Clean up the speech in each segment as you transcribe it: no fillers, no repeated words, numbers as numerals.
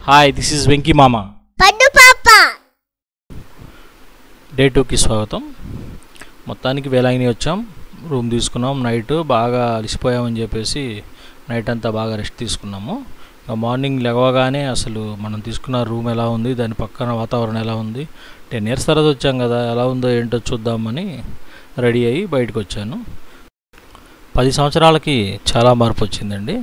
Hi, this is Venky మామ. పడ్డు పాప. Day 2కి స్వాగతం. మొత్తానికి వేలాంగిని వచ్చాం, రూమ్ తీసుకున్నాం. నైట్ బాగా అలసిపోయామని చెప్పేసి నైట్ అంతా బాగా రెస్ట్ తీసుకున్నాము. మార్నింగ్ లేవగానే అసలు మనం తీసుకున్న రూమ్ ఎలా ఉంది, దాని పక్కన వాతావరణం ఎలా ఉంది, 10 years తర్వాత వచ్చాం కదా, ఎలా ఉందో ఏంటో చూద్దామని రెడీ అయ్యి బయటకు వచ్చాను. 10 సంవత్సరాలకి చాలా మార్పు వచ్చిందండి.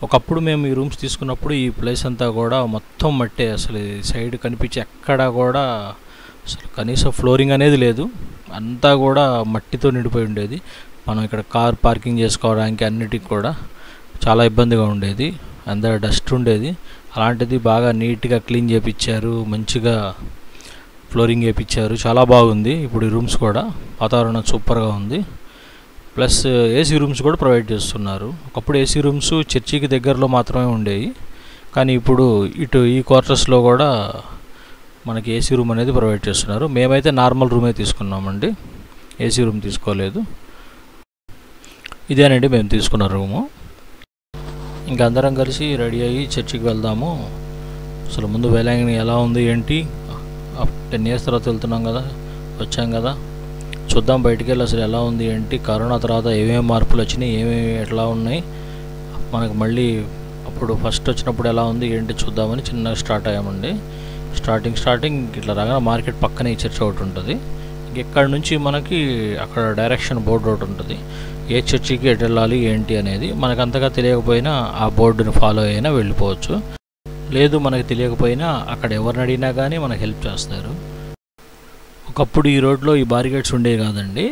ఒకప్పుడు మేము ఈ రూమ్స్ తీసుకున్నప్పుడు ఈ ప్లేస్ అంతా కూడా మొత్తం మట్టే, అసలు సైడ్ కనిపించి ఎక్కడా కూడా అసలు కనీసం ఫ్లోరింగ్ అనేది లేదు, అంతా కూడా మట్టితో నిండిపోయి ఉండేది. మనం ఇక్కడ కార్ పార్కింగ్ చేసుకోవడానికి అన్నిటికి కూడా చాలా ఇబ్బందిగా ఉండేది, అందరూ డస్ట్ ఉండేది. అలాంటిది బాగా నీట్గా క్లీన్ చేయించారు, మంచిగా ఫ్లోరింగ్ వేయించారు, చాలా బాగుంది. ఇప్పుడు ఈ రూమ్స్ కూడా వాతావరణం సూపర్గా ఉంది. ప్లస్ ఏసీ రూమ్స్ కూడా ప్రొవైడ్ చేస్తున్నారు. ఒకప్పుడు ఏసీ రూమ్స్ చర్చికి దగ్గరలో మాత్రమే ఉండేవి, కానీ ఇప్పుడు ఇటు ఈ క్వార్టర్స్లో కూడా మనకి ఏసీ రూమ్ అనేది ప్రొవైడ్ చేస్తున్నారు. మేమైతే నార్మల్ రూమే తీసుకున్నామండి, ఏసీ రూమ్ తీసుకోలేదు. ఇదేనండి మేము తీసుకున్న రూము. ఇంకా అందరం కలిసి రెడీ అయ్యి చర్చికి వెళ్దాము. అసలు ముందు వేలాంగిని ఎలా ఉంది ఏంటి, 10 years తర్వాత వెళ్తున్నాం కదా, వచ్చాం కదా, చూద్దాం బయటికి వెళ్ళి అసలు ఎలా ఉంది ఏంటి, కరోనా తర్వాత ఏమేమి మార్పులు వచ్చినాయి, ఏమేమి ఎట్లా ఉన్నాయి, మనకు మళ్ళీ అప్పుడు ఫస్ట్ వచ్చినప్పుడు ఎలా ఉంది ఏంటి చూద్దామని చిన్నగా స్టార్ట్ అయ్యామండి. స్టార్టింగ్ ఇట్లా రాగా మార్కెట్ పక్కనే ఈ చర్చ్ ఒకటి ఉంటుంది. ఇక్కడ నుంచి మనకి అక్కడ డైరెక్షన్ బోర్డు ఒకటి ఉంటుంది, ఏ చర్చికి ఎటు వెళ్ళాలి ఏంటి అనేది. మనకు అంతగా తెలియకపోయినా ఆ బోర్డుని ఫాలో అయినా వెళ్ళిపోవచ్చు, లేదు మనకు తెలియకపోయినా అక్కడ ఎవరిని అడిగినా కానీ మనకు హెల్ప్ చేస్తారు. ఒకప్పుడు ఈ రోడ్లో ఈ బారిగేట్స్ ఉండేవి కాదండి,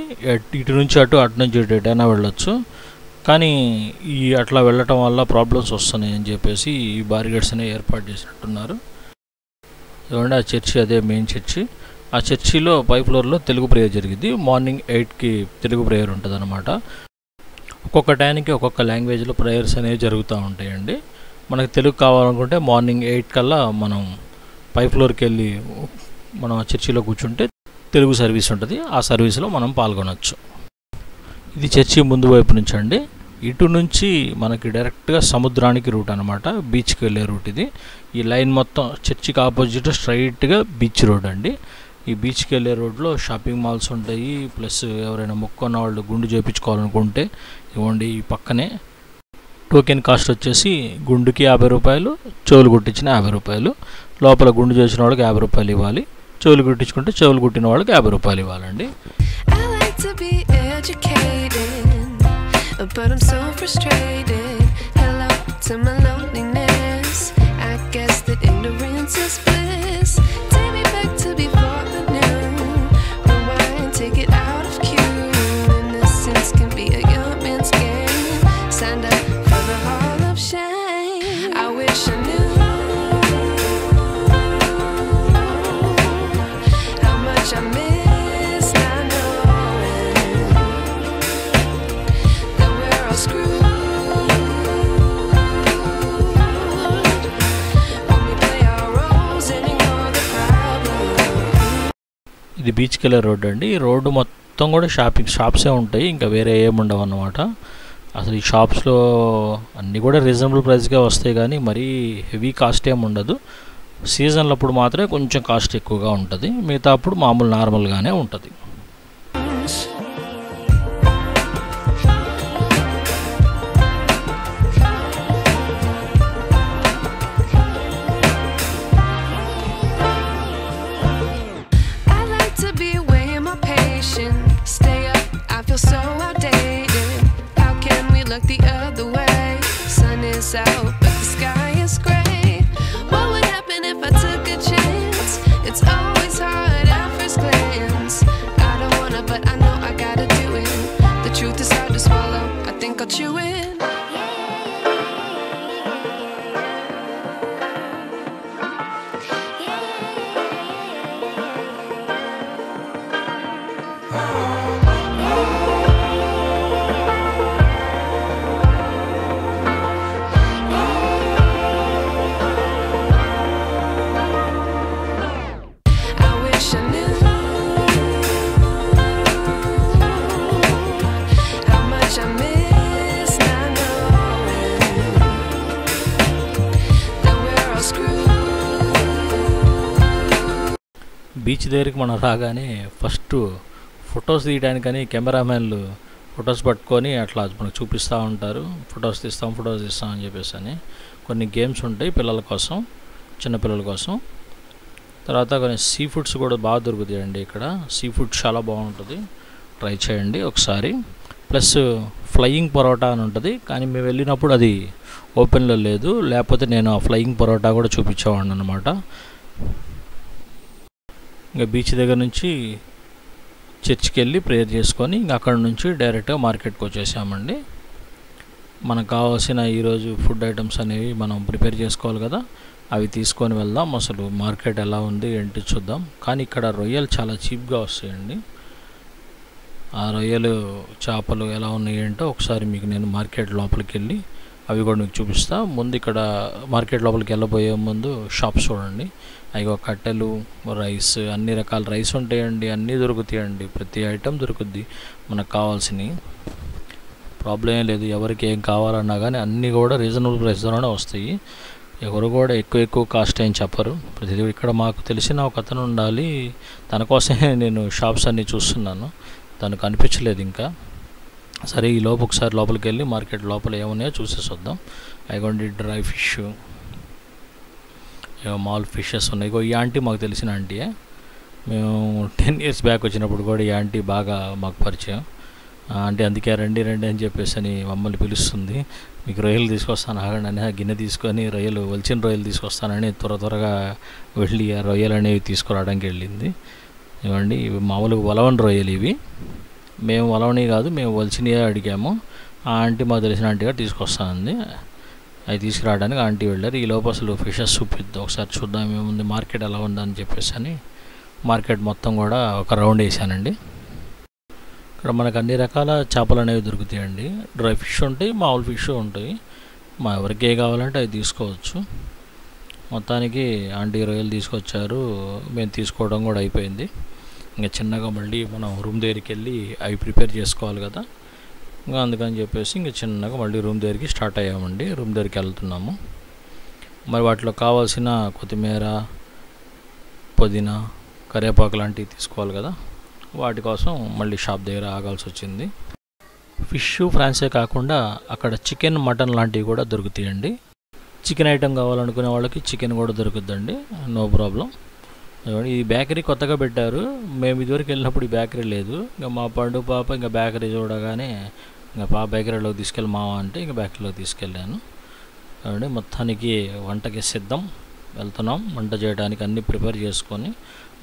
ఇటు నుంచి అటు నుంచి ఇటు ఎటైనా వెళ్ళొచ్చు. కానీ ఈ అట్లా వెళ్ళటం వల్ల ప్రాబ్లమ్స్ వస్తున్నాయి అని చెప్పేసి ఈ బారిగేట్స్ అనేవి ఏర్పాటు చేసినట్టున్నారు. చూడండి, ఆ చర్చి అదే మెయిన్ చర్చి. ఆ చర్చిలో పై ఫ్లోర్లో తెలుగు ప్రేయర్ జరిగింది. మార్నింగ్ 8కి తెలుగు ప్రేయర్ ఉంటుంది అనమాట. ఒక్కొక్క టైంకి ఒక్కొక్క లాంగ్వేజ్లో ప్రేయర్స్ అనేవి జరుగుతూ ఉంటాయండి. మనకు తెలుగు కావాలనుకుంటే మార్నింగ్ 8 కల్లా మనం పై ఫ్లోర్కి వెళ్ళి మనం ఆ చర్చిలో కూర్చుంటే తెలుగు సర్వీస్ ఉంటుంది, ఆ సర్వీస్లో మనం పాల్గొనవచ్చు. ఇది చర్చి ముందు వైపు నుంచి అండి. ఇటు నుంచి మనకి డైరెక్ట్గా సముద్రానికి రూట్ అనమాట, బీచ్కి వెళ్ళే రూట్ ఇది. ఈ లైన్ మొత్తం చర్చికి ఆపోజిట్ స్ట్రైట్గా బీచ్ రోడ్ అండి. ఈ బీచ్కి వెళ్ళే రోడ్లో షాపింగ్ మాల్స్ ఉంటాయి, ప్లస్ ఎవరైనా మొక్కున్న వాళ్ళు గుండు చేయించుకోవాలనుకుంటే ఇవ్వండి ఈ పక్కనే. టోకెన్ కాస్ట్ వచ్చేసి గుండుకి 50 రూపాయలు, చెవులు కుట్టించిన 50 రూపాయలు. లోపల గుండు చేసిన వాళ్ళకి 50 రూపాయలు ఇవ్వాలి, చెవులు కుట్టించుకుంటే చెవులు కుట్టిన వాళ్ళకి 50 రూపాయలు ఇవ్వాలండి. But I'm so frustrated. Hello to my loneliness. I guess that ignorance is bliss. Take me back to before the new. Rewind, take it out of cue. Innocence can be a young man's game. Signed up for the hall of shame. I wish I knew how much I miss. I know ఇది బీచ్కి వెళ్ళే road అండి. ఈ road మొత్తం కూడా షాప్సే ఉంటాయి, ఇంకా వేరే ఏముండవు అన్నమాట. అసలు ఈ షాప్స్లో అన్నీ కూడా రీజనబుల్ ప్రైస్గా వస్తాయి, కానీ మరీ హెవీ కాస్ట్ ఏమి ఉండదు. సీజన్లో అప్పుడు మాత్రమే కొంచెం కాస్ట్ ఎక్కువగా ఉంటుంది, మిగతా అప్పుడు మామూలు నార్మల్గానే ఉంటుంది. so outdated. How can we look the other way? Sun is out, but the sky is gray. What would happen if I took a chance? It's always hard at first glance. Beach దగ్గరికి మనం రాగానే first photos తీయడానికని కెమెరామెన్లు photos పట్టుకొని అట్లా మనకు చూపిస్తూ ఉంటారు. Photos తీస్తాం అని చెప్పేసి అని కొన్ని గేమ్స్ ఉంటాయి పిల్లల కోసం, చిన్నపిల్లల కోసం. తర్వాత కొన్ని సీ ఫుడ్స్ కూడా బాగా దొరుకుతాయండి ఇక్కడ. సీ ఫుడ్ చాలా బాగుంటుంది, ట్రై చేయండి ఒకసారి. ప్లస్ ఫ్లయింగ్ పరోటా అని ఉంటుంది, కానీ మేము వెళ్ళినప్పుడు అది ఓపెన్లో లేదు, లేకపోతే నేను ఆ ఫ్లయింగ్ పరోటా కూడా చూపించేవాడిని అనమాట. ఇంకా బీచ్ దగ్గర నుంచి చర్చ్కి వెళ్ళి ప్రేయర్ చేసుకొని ఇంకా అక్కడ నుంచి డైరెక్ట్గా మార్కెట్కి వచ్చేసామండి. మనకు కావాల్సిన ఈరోజు ఫుడ్ ఐటమ్స్ అనేవి మనం ప్రిపేర్ చేసుకోవాలి కదా, అవి తీసుకొని వెళ్దాం. అసలు మార్కెట్ ఎలా ఉంది ఏంటి చూద్దాం. కానీ ఇక్కడ రొయ్యలు చాలా చీప్గా వస్తాయండి. ఆ రొయ్యలు చేపలు ఎలా ఉన్నాయి ఏంటో ఒకసారి మీకు నేను మార్కెట్ లోపలికి వెళ్ళి అవి కూడా మీకు చూపిస్తా. ముందు ఇక్కడ మార్కెట్ లోపలికి వెళ్ళబోయే ముందు షాప్స్ చూడండి. అవి కట్టెలు, రైస్, అన్ని రకాల రైస్ ఉంటాయండి, అన్నీ దొరుకుతాయండి, ప్రతి ఐటెం దొరుకుద్ది మనకు కావాల్సినవి. ప్రాబ్లం ఏం లేదు, ఎవరికి ఏం కావాలన్నా కానీ అన్నీ కూడా రీజనబుల్ ప్రైస్లోనే వస్తాయి. ఎవరు కూడా ఎక్కువ కాస్ట్ ఏం చెప్పరు. ప్రతిదీ ఇక్కడ మాకు తెలిసిన ఒక అతను ఉండాలి, తన కోసమే నేను షాప్స్ అన్నీ చూస్తున్నాను, తనకు కనిపించలేదు ఇంకా. సరే ఈ లోపు ఒకసారి లోపలికి వెళ్ళి మార్కెట్ లోపల ఏమున్నాయో చూసేసి వద్దాం. అదిగోండి డ్రై ఫిష్, మాల్ ఫిషెస్ ఉన్నాయి. ఈ ఆంటీ మాకు తెలిసిన ఆంటీయే. మేము 10 years బ్యాక్ వచ్చినప్పుడు కూడా ఈ ఆంటీ బాగా మాకు పరిచయం. అంటే అందుకే రండి అని చెప్పేసి అని మమ్మల్ని పిలుస్తుంది. మీకు రొయ్యలు తీసుకొస్తాను ఆగండి అని గిన్నె తీసుకొని వలిచిన రొయ్యలు తీసుకొస్తానని త్వరగా వెళ్ళి ఆ రొయ్యలు అనేవి తీసుకురావడానికి వెళ్ళింది. ఇవ్వండి, ఇవి మామూలుగా వలవని రొయ్యలు ఇవి. మేము వలవని కాదు, మేము వలిచినవే అడిగాము. ఆ ఆంటీ మాకు తెలిసిన ఆంటీ గారు తీసుకొస్తానంది. అవి తీసుకురావడానికి ఆంటీ వెళ్ళారు. ఈ లోపు అసలు ఫిషెస్ చూపిద్దాం, ఒకసారి చూద్దాం ఏముంది, మార్కెట్ ఎలా ఉందని చెప్పేసి అని మార్కెట్ మొత్తం కూడా ఒక రౌండ్ వేసానండి. ఇక్కడ మనకు అన్ని రకాల చేపలు అనేవి దొరుకుతాయండి. డ్రై ఫిష్ ఉంటాయి, మామూలు ఫిష్ ఉంటాయి. ఎవరికి ఏ కావాలంటే అవి తీసుకోవచ్చు. మొత్తానికి ఆంటీ రొయ్యలు తీసుకొచ్చారు, మేము తీసుకోవడం కూడా అయిపోయింది. ఇంకా చిన్నగా మళ్ళీ మనం రూమ్ దగ్గరికి వెళ్ళి అవి ప్రిపేర్ చేసుకోవాలి కదా, ఇంకా అందుకని చెప్పేసి ఇంకా చిన్నగా మళ్ళీ రూమ్ దగ్గరికి స్టార్ట్ అయ్యామండి. రూమ్ దగ్గరికి వెళ్తున్నాము. మరి వాటిలో కావాల్సిన కొత్తిమీర, పుదీనా, కరివేపాకు లాంటివి తీసుకోవాలి కదా, వాటి కోసం మళ్ళీ షాప్ దగ్గర ఆగాల్సి వచ్చింది. ఫిష్, ఫ్రాన్సే కాకుండా అక్కడ చికెన్, మటన్ లాంటివి కూడా దొరుకుతాయండి. చికెన్ ఐటెం కావాలనుకునే వాళ్ళకి చికెన్ కూడా దొరుకుద్దండి, నో ప్రాబ్లం. ఈ బేకరీ కొత్తగా పెట్టారు, మేము ఇదివరకు వెళ్ళినప్పుడు ఈ బేకరీ లేదు. ఇంకా మా పండు పాప ఇంకా బేకరీ చూడగానే ఇంకా బేకరీలోకి తీసుకెళ్ళి మావా అంటే ఇంకా బేకరీలోకి తీసుకెళ్ళాను. కాబట్టి మొత్తానికి వంటకి సిద్ధం, వెళ్తున్నాం. వంట చేయడానికి అన్నీ ప్రిపేర్ చేసుకొని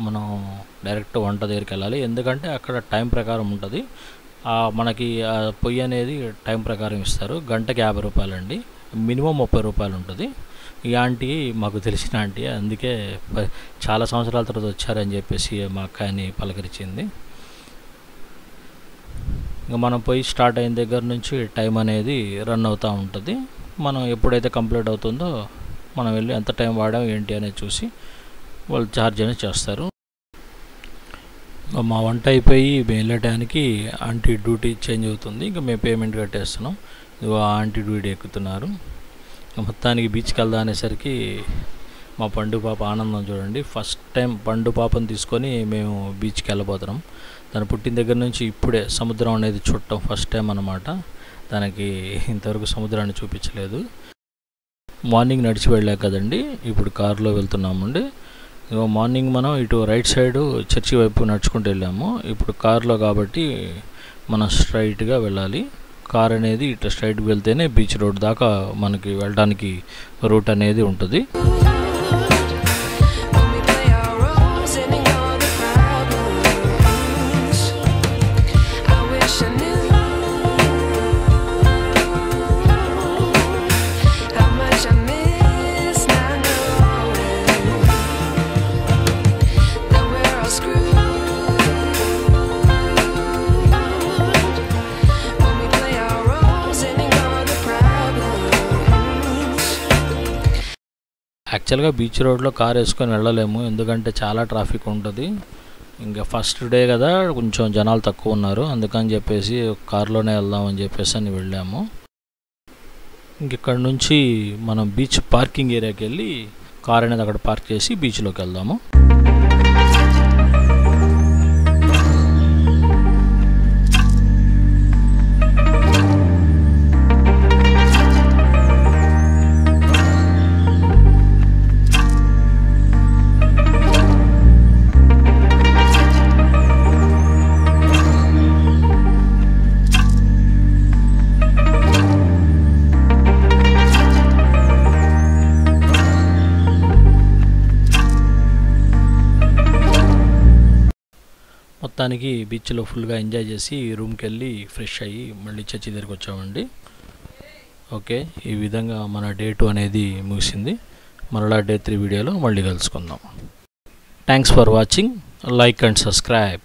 మనం డైరెక్ట్ వంట దగ్గరికి వెళ్ళాలి. ఎందుకంటే అక్కడ టైం ప్రకారం ఉంటుంది. మనకి పొయ్యి అనేది టైం ప్రకారం ఇస్తారు. గంటకి 50 రూపాయలండి, మినిమం 30 రూపాయలు ఉంటుంది. ఈ ఆంటీ మాకు తెలిసిన ఆంటీ, అందుకే చాలా సంవత్సరాల తర్వాత వచ్చారని చెప్పేసి మా అక్కని పలకరించింది. ఇంకా మనం పోయి స్టార్ట్ అయిన దగ్గర నుంచి టైం అనేది రన్ అవుతూ ఉంటుంది. మనం ఎప్పుడైతే కంప్లీట్ అవుతుందో మనం వెళ్ళి ఎంత టైం వాడాం ఏంటి అనేది చూసి వాళ్ళు ఛార్జ్ అనేది చేస్తారు. మా వంట అయిపోయి వెళ్ళటానికి ఆంటీ డ్యూటీ చేంజ్ అవుతుంది. ఇంకా మేము పేమెంట్ కట్టేస్తున్నాం. ఇదిగో ఆంటీ డ్యూటీ ఎక్కుతున్నారు. మొత్తానికి బీచ్కి వెళ్దాం అనేసరికి మా పండు పాప ఆనందం చూడండి. ఫస్ట్ టైం పండు పాపను తీసుకొని మేము బీచ్కి వెళ్ళబోతున్నాం. తను పుట్టిన దగ్గర నుంచి ఇప్పుడే సముద్రం అనేది చూడటం ఫస్ట్ టైం అన్నమాట. తనకి ఇంతవరకు సముద్రాన్ని చూపించలేదు. మార్నింగ్ నడిచి వెళ్ళాక కదండి, ఇప్పుడు కారులో వెళ్తున్నామండి. మార్నింగ్ మనం ఇటు రైట్ సైడ్ చర్చి వైపు నడుచుకుంటూ వెళ్ళాము. ఇప్పుడు కారులో కాబట్టి మనం స్ట్రైట్గా వెళ్ళాలి. కార్ అనేది ఇట్లా స్ట్రైట్గా వెళ్తేనే బీచ్ రోడ్ దాకా మనకి వెళ్ళడానికి రూట్ అనేది ఉంటుంది. యాక్చువల్గా బీచ్ రోడ్లో కార్ వేసుకొని వెళ్ళలేము, ఎందుకంటే చాలా ట్రాఫిక్ ఉంటుంది. ఇంకా ఫస్ట్ డే కదా, కొంచెం జనాలు తక్కువ ఉన్నారు, అందుకని చెప్పేసి కార్లోనే వెళ్దామని చెప్పేసి అని వెళ్ళాము. ఇంకెక్కడ నుంచి మనం బీచ్ పార్కింగ్ ఏరియాకి వెళ్ళి కార్ అనేది అక్కడ పార్క్ చేసి బీచ్లోకి వెళ్దాము. మొత్తానికి బీచ్లో ఫుల్గా ఎంజాయ్ చేసి రూమ్కి వెళ్ళి ఫ్రెష్ అయ్యి మళ్ళీ చర్చి దగ్గరికి వచ్చామండి. ఓకే, ఈ విధంగా మన డే 2 అనేది ముగిసింది. మరలా డే 3 వీడియోలో మళ్ళీ కలుసుకుందాం. Thanks for watching. Like and subscribe.